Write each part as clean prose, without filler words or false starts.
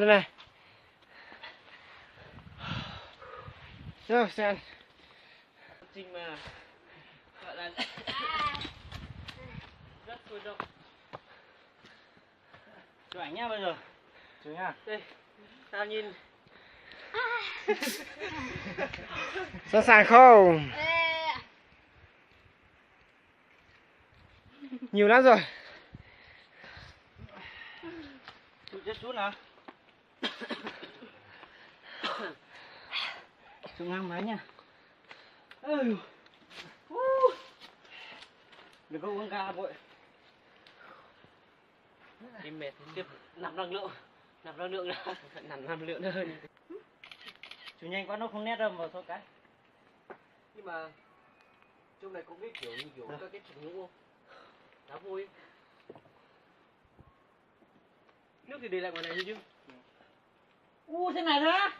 Đây này. Rồi xem. Trình mà gọi là rất sôi động. Chụp ảnh nhá bây giờ. Chụp nha. Đây. Tao nhìn. Sẵn sàng không? Nhiều lắm rồi. Chụp chút nào. Chụp ngang máy nha. Đừng có uống ga vội. Đi mệt tiếp nạp năng lượng. Nạp năng lượng ra. Nằm năng lượng hơn. Chụp nhanh quá nó không nét đâu mà thôi cái. Nhưng mà trong này cũng biết kiểu các cái chụp ngũ không? Khá vui. Nước thì để lại ngoài này thôi chứ. Thế này ra.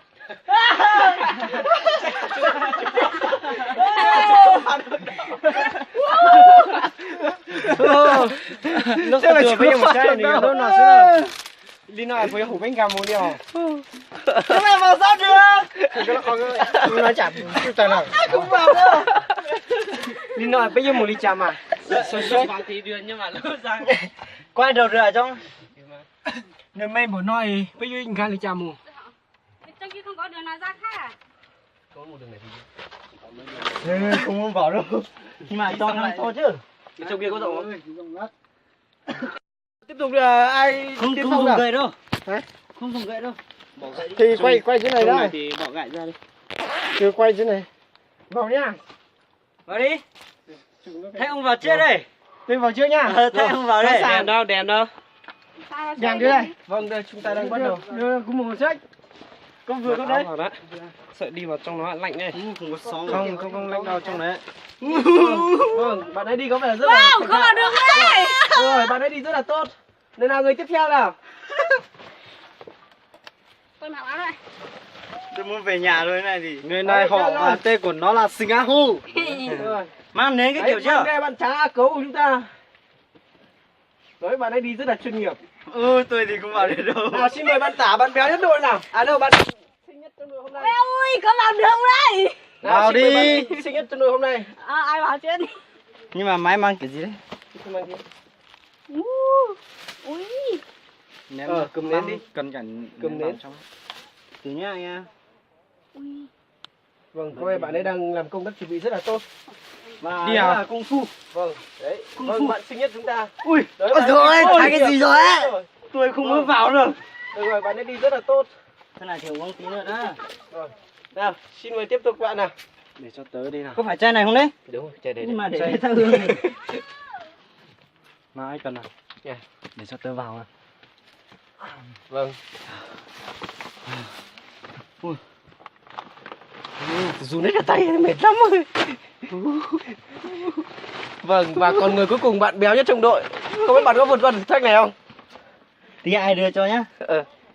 Nó sẽ là bây giờ một cái này nó nào sẽ đi nào với hủ bánh cam một điều. Cái này vào sao được? Cái nó không nó chả chịu tài nào. Không vào đâu. Đi nào bây giờ một ly trà mà. Vào thì đường nhưng mà lỡ răng. Quay đầu rửa trong. Nếu mày bỏ nói bây giờ anh khai ly trà mù. Trong kia không có đường nào ra khác à? Có một đường này thì không muốn vào đâu. Nhưng mà cho nó to chứ. Trong kia có rộng không? Tiếp tục là ai Không tiếp không theo dùng nào? gậy đâu. Hả? Không dùng gậy đâu. Bỏ gậy đi. Thì quay dưới này ra. Thì bỏ gậy ra đi. Thì quay dưới này. Vào nhá. Vào đi. Thế ông vào trước đây. Tôi vào trước nhá. Thế ông vào đây. Đèn đâu, đèn đâu. Đèn đưa đây. Vâng, Vâng, đây chúng ta đang bắt đầu. Đưa cũng một sách. Con vừa có đấy. Sợ đi vào trong nó lạnh đây. Không có sóng. Không lạnh đâu trong đấy. Vâng, bạn ấy đi có vẻ rất là Không vào được đấy. rồi, bạn ấy đi rất là tốt. Nên nào người tiếp theo nào. Tôi mặc áo đây. Tôi muốn về nhà rồi này thì. Người này họ tên của nó là Singapore. Rồi. Mang đến cái kiểu chưa? Đây bạn trá cấu của chúng ta. Đấy, bạn ấy đi rất là chuyên nghiệp. Tôi thì không vào được đâu. Nào xin mời bạn tả bạn béo nhất đội nào. À đâu bạn xinh nhất trong đội hôm nay. Ôi, có vào được không đây? Nào, Vào xin mời đi. bạn xinh nhất trong đội hôm nay. Ai vào trước đi. Nhưng mà máy mang kiểu gì đấy? Ui. Ném cầm nến đi. Cần cảnh Cầm nến. Từ nhá anh em. Ui. Vâng, có vẻ bạn ấy đang làm công tác chuẩn bị rất là tốt. Và Đi à? là công phu. Vâng, đấy. Kung Vâng, fu. bạn xinh nhất chúng ta. Ui, Đấy, ôi bạn rồi, ấy- thấy cái gì rồi á? Rồi. Tôi không muốn vào được. Được rồi, bạn ấy đi rất là tốt. Thế này thì uống tí nữa đó. Rồi. Nào, xin mời tiếp tục bạn nào. Để cho tớ đi nào. Có phải chai này không đấy? Đúng rồi, chạy Nhưng mà để chạy. cái thang hương này. Mà ai cần nào? Yeah. Để cho tớ vào nào. Vâng. Ui. Run hết cả tay, mệt lắm rồi. Vâng, và còn người cuối cùng bạn béo nhất trong đội. Không biết bạn có vượt qua thử thách này không? Tí ai đưa cho nhá.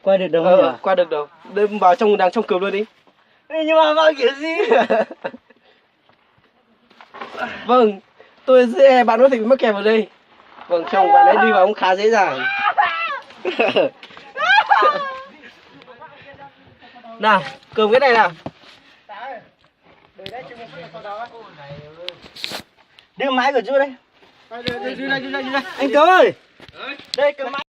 Quay được đâu Ờ, nhỉ? qua được đâu. Đưa vào trong đang trong cừu luôn đi. Nhưng mà vào kiểu gì? Vâng, tôi sẽ bạn có thể bị mắc kẹt vào đây. Vâng, chồng bạn ấy đi vào cũng khá dễ dàng. Nào, cầm cái này nào. Đưa máy của chú đây. Đây, Anh Tớ ơi. Đây cầm máy.